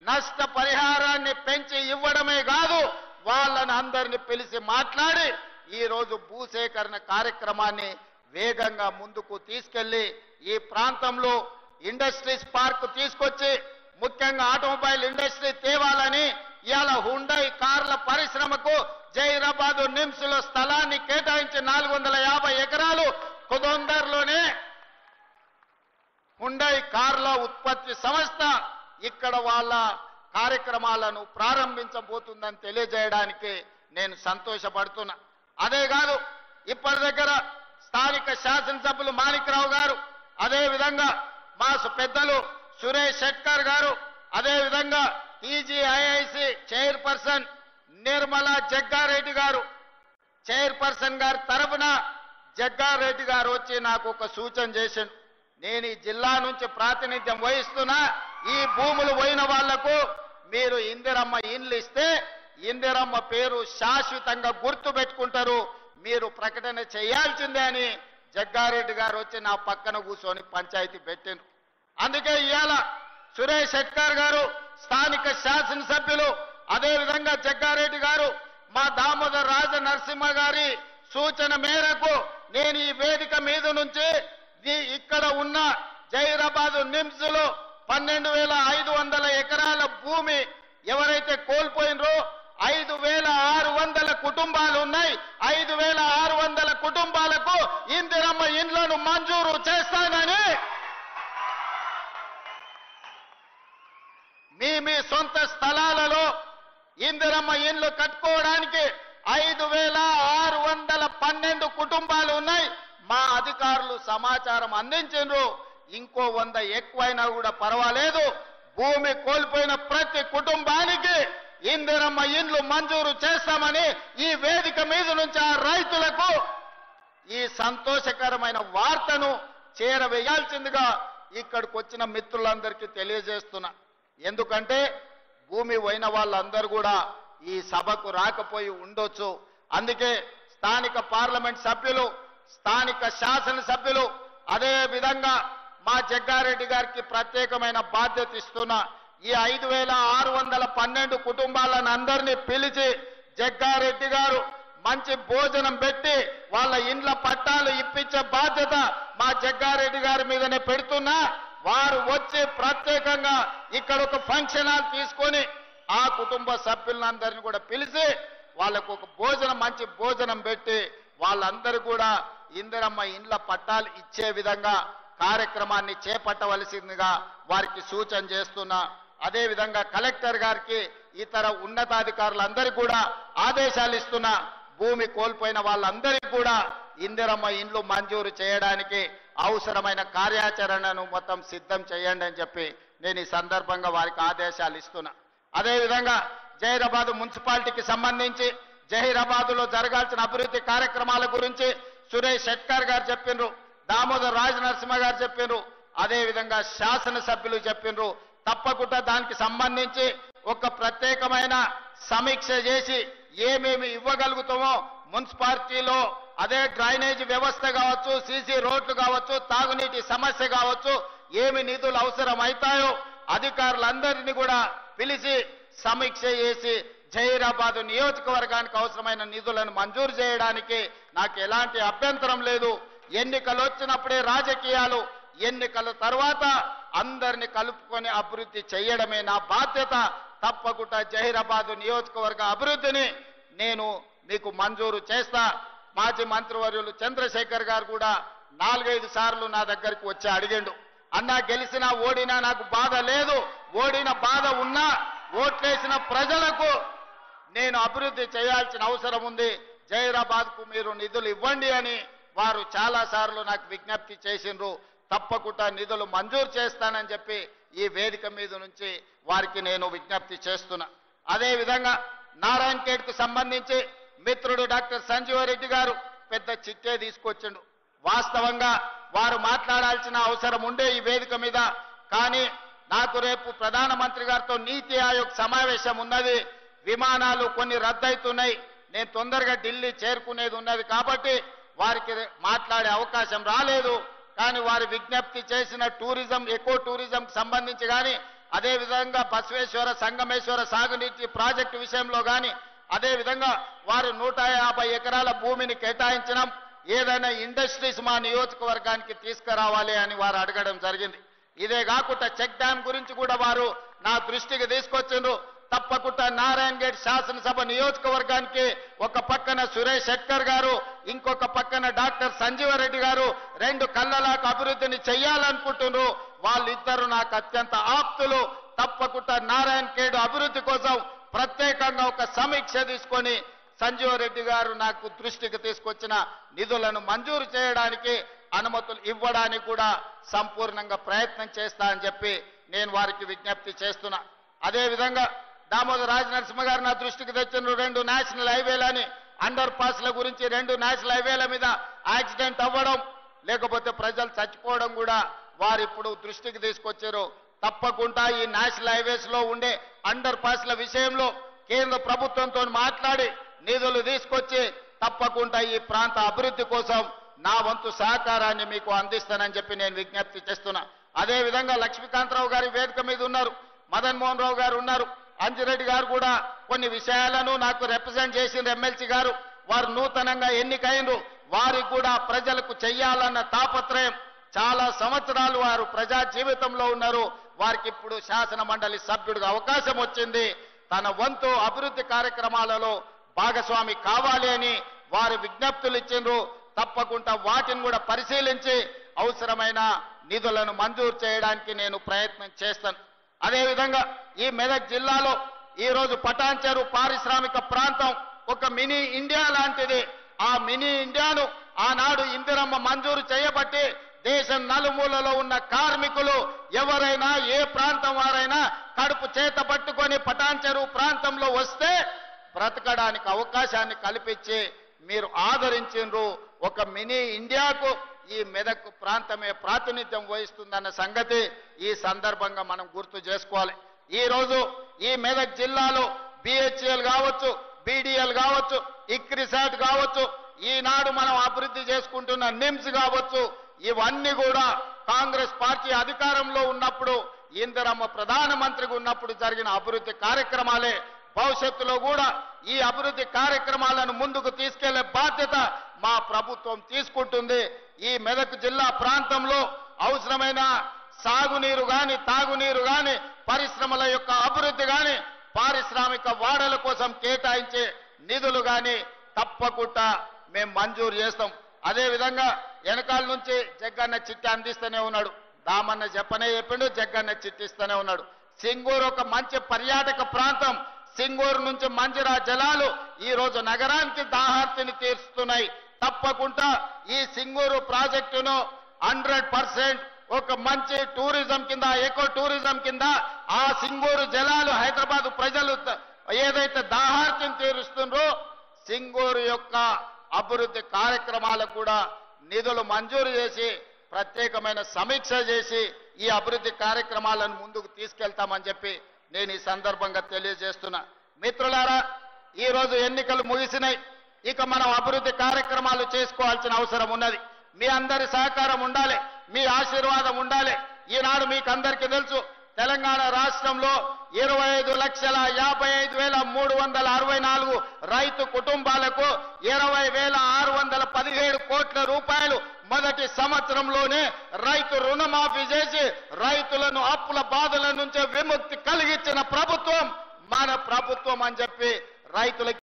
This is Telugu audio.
నష్ట పరిహారాన్ని పెంచి ఇవ్వడమే కాదు, వాళ్ళని అందరిని పిలిచి మాట్లాడి ఈ రోజు భూసేకరణ కార్యక్రమాన్ని వేగంగా ముందుకు తీసుకెళ్లి ఈ ప్రాంతంలో ఇండస్ట్రీస్ పార్క్ తీసుకొచ్చి ముఖ్యంగా ఆటోమొబైల్ ఇండస్ట్రీ తేవాలని ఇవాళ హుండై కార్ల పరిశ్రమకు జైరాబాద్ నిమ్స్ లో స్థలాన్ని కేటాయించి 450 ఎకరాలు తొందరలోనే హుండై కార్ల ఉత్పత్తి సంస్థ ఇక్కడ వాళ్ళ కార్యక్రమాలను ప్రారంభించబోతుందని తెలియజేయడానికి నేను సంతోషపడుతున్నా. అదే కాదు, ఇప్పటి దగ్గర స్థానిక శాసనసభ్యులు మాణిక్రావు గారు, అదే విధంగా మా పెద్దలు సురేష్ శెట్కర్ గారు, అదే విధంగా టీజీఐఐసి చైర్పర్సన్ నిర్మలా జగ్గారెడ్డి గారు, చైర్పర్సన్ గారి తరఫున జగ్గారెడ్డి గారు వచ్చి నాకు ఒక సూచన చేసిండు. నేను ఈ జిల్లా నుంచి ప్రాతినిధ్యం వహిస్తున్నా, ఈ భూములు పోయిన వాళ్లకు మీరు ఇందిరమ్మ ఇండ్లు ఇస్తే ఇందిరమ్మ పేరు శాశ్వతంగా గుర్తు పెట్టుకుంటారు, మీరు ప్రకటన చేయాల్సిందే అని జగ్గారెడ్డి గారు వచ్చి నా పక్కన కూర్చొని పంచాయతీ పెట్టిండ్రు. అందుకే ఇవాళ సురేష్ శెట్కర్ గారు, స్థానిక శాసనసభ్యులు, అదే విధంగా జగ్గారెడ్డి గారు, మా దామోదర్ రాజ నరసింహ గారి సూచన మేరకు నేను ఈ వేదిక మీద నుంచి ఇక్కడ ఉన్న జైరాబాద్ నిమ్స్ లో 12,500 ఎకరాల భూమి ఎవరైతే కోల్పోయినరో 5,600 కుటుంబాలు ఉన్నాయి. 5,600 కుటుంబాలకు ఇందిరమ్మ ఇండ్లను మంజూరు చేస్తానని మీ సొంత స్థలాలలో ఇందిరమ్మ ఇండ్లు కట్టుకోవడానికి 5,612 కుటుంబాలు ఉన్నాయి. మా అధికారులు సమాచారం అందించారు. ఇంకో 100 ఎక్కువైనా కూడా పర్వాలేదు, భూమి కోల్పోయిన ప్రతి కుటుంబానికి ఇందిరమ్మ ఇండ్లు మంజూరు చేస్తామని ఈ వేదిక మీద నుంచి ఆ రైతులకు ఈ సంతోషకరమైన వార్తను చేరవేయాల్సిందిగా ఇక్కడికి వచ్చిన మిత్రులందరికీ తెలియజేస్తున్నా. ఎందుకంటే భూమి పోయిన వాళ్ళందరూ కూడా ఈ సభకు రాకపోయి ఉండొచ్చు. అందుకే స్థానిక పార్లమెంట్ సభ్యులు, స్థానిక శాసనసభ్యులు, అదే విధంగా మా జగ్గారెడ్డి గారికి ప్రత్యేకమైన బాధ్యత ఇస్తున్నా. ఈ 5,612 కుటుంబాలను అందరినీ పిలిచి జగ్గారెడ్డి గారు మంచి భోజనం పెట్టి వాళ్ళ ఇండ్ల పట్టాలు ఇప్పించే బాధ్యత మా జగ్గారెడ్డి గారి మీదనే పెడుతున్నా. వారు వచ్చి ప్రత్యేకంగా ఇక్కడ ఒక ఫంక్షన్ హాల్ తీసుకొని ఆ కుటుంబ సభ్యులందరినీ కూడా పిలిచి వాళ్ళకు ఒక మంచి భోజనం పెట్టి వాళ్ళందరూ కూడా ఇందిరమ్మ ఇండ్ల పట్టాలు ఇచ్చే విధంగా కార్యక్రమాన్ని చేపట్టవలసిందిగా వారికి సూచన చేస్తున్నా. అదే విధంగా కలెక్టర్ గారికి, ఇతర ఉన్నతాధికారులందరికీ కూడా ఆదేశాలు ఇస్తున్నా. భూమి కోల్పోయిన వాళ్ళందరికీ కూడా ఇందిరమ్మ ఇండ్లు మంజూరు చేయడానికి అవసరమైన కార్యాచరణను మొత్తం సిద్ధం చేయండి అని చెప్పి నేను ఈ సందర్భంగా వారికి ఆదేశాలు ఇస్తున్నా. అదే విధంగా జహీరాబాద్ మున్సిపాలిటీకి సంబంధించి జహీరాబాద్లో జరగాల్సిన అభివృద్ధి కార్యక్రమాల గురించి సురేష్ శెట్కర్ గారు చెప్పిండ్రు, దామోదర్ రాజ నరసింహ గారు చెప్పిండ్రు, అదే విధంగా శాసనసభ్యులు చెప్పిండ్రు. తప్పకుండా దానికి సంబంధించి ఒక ప్రత్యేకమైన సమీక్ష చేసి ఏమేమి ఇవ్వగలుగుతామో మున్సిపాలిటీలో, అదే డ్రైనేజ్ వ్యవస్థ కావచ్చు, సీసీ రోడ్లు కావచ్చు, తాగునీటి సమస్య కావచ్చు, ఏమి నిధులు అవసరం అవుతాయో అధికారులందరినీ కూడా పిలిచి సమీక్ష చేసి జహీరాబాద్ నియోజకవర్గానికి అవసరమైన నిధులను మంజూరు చేయడానికి నాకు ఎలాంటి అభ్యంతరం లేదు. ఎన్నికలు వచ్చినప్పుడే రాజకీయాలు, ఎన్నికల తర్వాత అందరినీ కలుపుకొని అభివృద్ధి చేయడమే నా బాధ్యత. తప్పకుండా జహీరాబాద్ నియోజకవర్గ అభివృద్ధిని నేను మీకు మంజూరు చేస్తా. మాజీ మంత్రివర్యులు చంద్రశేఖర్ గారు కూడా 4-5 సార్లు నా దగ్గరికి వచ్చి అడిగిండు, అన్నా గెలిచినా ఓడినా నాకు బాధ లేదు, ఓడిన బాధ ఉన్నా ఓట్లేసిన ప్రజలకు నేను అభివృద్ధి చేయాల్సిన అవసరం ఉంది, జహీరాబాద్కు మీరు నిధులు ఇవ్వండి అని వారు చాలా సార్లు నాకు విజ్ఞప్తి చేసిండ్రు. తప్పకుండా నిధులు మంజూరు చేస్తానని చెప్పి ఈ వేదిక మీద నుంచి వారికి నేను విజ్ఞప్తి చేస్తున్నా. అదే విధంగా నారాయణ ఖేడ్కు సంబంధించి మిత్రుడు డాక్టర్ సంజీవరెడ్డి గారు పెద్ద చిట్టే తీసుకొచ్చిండు. వాస్తవంగా వారు మాట్లాడాల్సిన అవసరం ఉండే ఈ వేదిక మీద, కానీ నాకు రేపు ప్రధానమంత్రి గారితో నీతి ఆయోగ్ సమావేశం ఉన్నది, విమానాలు కొన్ని రద్దవుతున్నాయి, నేను తొందరగా ఢిల్లీ చేరుకునేది ఉన్నది కాబట్టి వారికి మాట్లాడే అవకాశం రాలేదు. కానీ వారి విజ్ఞప్తి చేసిన టూరిజం, ఎకో టూరిజం సంబంధించి కానీ అదేవిధంగా బసవేశ్వర సంగమేశ్వర సాగునీటి ప్రాజెక్టు విషయంలో కానీ అదేవిధంగా వారు 150 ఎకరాల భూమిని కేటాయించడం, ఏదైనా ఇండస్ట్రీస్ మా నియోజకవర్గానికి తీసుకురావాలి అని వారు అడగడం జరిగింది. ఇదే కాకుండా చెక్ డ్యాం గురించి కూడా వారు నా దృష్టికి తీసుకొచ్చిండ్రు. తప్పకుండా నారాయణగేట్ శాసనసభ నియోజకవర్గానికి ఒక పక్కన సురేష్ శెట్కర్ గారు, ఇంకొక పక్కన డాక్టర్ సంజీవరెడ్డి గారు 2 కళ్ళలాకు అభివృద్ధిని చెయ్యాలనుకుంటున్నారు. వాళ్ళిద్దరూ నాకు అత్యంత ఆప్తులు. తప్పకుండా నారాయణగేట్ అభివృద్ధి కోసం ప్రత్యేకంగా ఒక సమీక్ష తీసుకొని సంజీవరెడ్డి గారు నాకు దృష్టికి తీసుకొచ్చిన నిధులను మంజూరు చేయడానికి, అనుమతులు ఇవ్వడానికి కూడా సంపూర్ణంగా ప్రయత్నం చేస్తా అని చెప్పి నేను వారికి విజ్ఞప్తి చేస్తున్నా. అదేవిధంగా దామోదర్ రాజనరసింహ గారు నా దృష్టికి తెచ్చిన 2 నేషనల్ హైవేలని, అండర్ పాస్ల గురించి 2 నేషనల్ హైవేల మీద యాక్సిడెంట్ అవ్వడం, లేకపోతే ప్రజలు చచ్చిపోవడం కూడా వారు ఇప్పుడు దృష్టికి తీసుకొచ్చారు. తప్పకుండా ఈ నేషనల్ హైవేస్ లో ఉండే అండర్ పాస్ల విషయంలో కేంద్ర ప్రభుత్వంతో మాట్లాడి నిధులు తీసుకొచ్చి తప్పకుండా ఈ ప్రాంత అభివృద్ధి కోసం నా వంతు సహకారాన్ని మీకు అందిస్తానని చెప్పి నేను విజ్ఞప్తి చేస్తున్నా. అదేవిధంగా లక్ష్మీకాంతరావు గారి వేదిక మీద ఉన్నారు, మదన్ మోహన్ రావు గారు ఉన్నారు, అంజిరెడ్డి గారు కూడా కొన్ని విషయాలను నాకు రిప్రజెంట్ చేసిన ఎమ్మెల్సీ గారు, వారు నూతనంగా ఎన్నికైనరు. వారికి కూడా ప్రజలకు చెయ్యాలన్న తాపత్రయం, చాలా సంవత్సరాలు వారు ప్రజా జీవితంలో ఉన్నారు. వారికి ఇప్పుడు శాసన మండలి సభ్యుడిగా అవకాశం వచ్చింది. తన వంతు అభివృద్ధి కార్యక్రమాలలో భాగస్వామి కావాలి అని వారు విజ్ఞప్తులు ఇచ్చిండ్రు. తప్పకుండా వాటిని కూడా పరిశీలించి అవసరమైన నిధులను మంజూరు చేయడానికి నేను ప్రయత్నం చేస్తాను. అదేవిధంగా ఈ మెదక్ జిల్లాలో ఈ రోజు పటాన్చెరు పారిశ్రామిక ప్రాంతం ఒక మినీ ఇండియా లాంటిది. ఆ మినీ ఇండియాను ఆనాడు ఇందిరమ్మ మంజూరు చేయబట్టి దేశం నలుమూలలో ఉన్న కార్మికులు ఎవరైనా ఏ ప్రాంతం వారైనా కడుపు చేత పట్టుకొని పటాన్చెరు ప్రాంతంలో వస్తే బ్రతకడానికి అవకాశాన్ని కల్పించి మీరు ఆదరించిండ్రు. ఒక మినీ ఇండియాకు ఈ మెదక్ ప్రాంతమే ప్రాతినిధ్యం వహిస్తుందన్న సంగతి ఈ సందర్భంగా మనం గుర్తు చేసుకోవాలి. ఈ రోజు ఈ మెదక్ జిల్లాలో బిహెచ్ఎల్ కావచ్చు, బీడీఎల్ కావచ్చు, ఇక్రిసాట్ కావచ్చు, ఈనాడు మనం అభివృద్ధి చేసుకుంటున్న నిమ్స్ కావచ్చు, ఇవన్నీ కూడా కాంగ్రెస్ పార్టీ అధికారంలో ఉన్నప్పుడు ఇందిరమ్మ ప్రధానమంత్రిగా ఉన్నప్పుడు జరిగిన అభివృద్ధి కార్యక్రమాలే. భవిష్యత్తులో కూడా ఈ అభివృద్ధి కార్యక్రమాలను ముందుకు తీసుకెళ్లే బాధ్యత మా ప్రభుత్వం తీసుకుంటుంది. ఈ మెదక్ జిల్లా ప్రాంతంలో అవసరమైన సాగునీరు గాని, తాగునీరు గాని, పరిశ్రమల యొక్క అభివృద్ధి గాని, పారిశ్రామిక వాడల కోసం కేటాయించే నిధులు గాని తప్పకుండా మేము మంజూరు చేస్తాం. అదేవిధంగా వెనకాల నుంచి జగ్గన్న చిట్టి అందిస్తూనే ఉన్నాడు. దామన్న చెప్పిండు, జగ్గన్న చిట్టి ఇస్తూనే ఉన్నాడు. సింగూరు ఒక మంచి పర్యాటక ప్రాంతం. సింగూరు నుంచి మంజిరా జలాలు ఈ రోజు నగరానికి దాహార్తిని తీరుస్తున్నాయి. తప్పకుండా ఈ సింగూరు ప్రాజెక్టును 100% ఒక మంచి టూరిజం కింద, ఎకో టూరిజం కింద ఆ సింగూరు జలాలు హైదరాబాద్ ప్రజలు ఏదైతే దాహార్తిని తీరుస్తుండ్రో సింగూరు యొక్క అభివృద్ధి కార్యక్రమాలకు కూడా నిధులు మంజూరు చేసి ప్రత్యేకమైన సమీక్ష చేసి ఈ అభివృద్ధి కార్యక్రమాలను ముందుకు తీసుకెళ్తామని చెప్పి నేను ఈ సందర్భంగా తెలియజేస్తున్నా. మిత్రులారా, ఈ రోజు ఎన్నికలు ముగిసినాయి. ఇక మనం అభివృద్ధి కార్యక్రమాలు చేసుకోవాల్సిన అవసరం ఉన్నది. మీ అందరి సహకారం ఉండాలి, మీ ఆశీర్వాదం ఉండాలి. ఈనాడు మీకు అందరికీ తెలుసు, తెలంగాణ రాష్ట్రంలో 25,55,364 రైతు కుటుంబాలకు 20,617 కోట్ల రూపాయలు మొదటి సంవత్సరంలోనే రైతు రుణమాఫీ చేసి రైతులను అప్పుల బాధల నుంచి విముక్తి కలిగించిన ప్రభుత్వం మన ప్రభుత్వం అని చెప్పి రైతులకి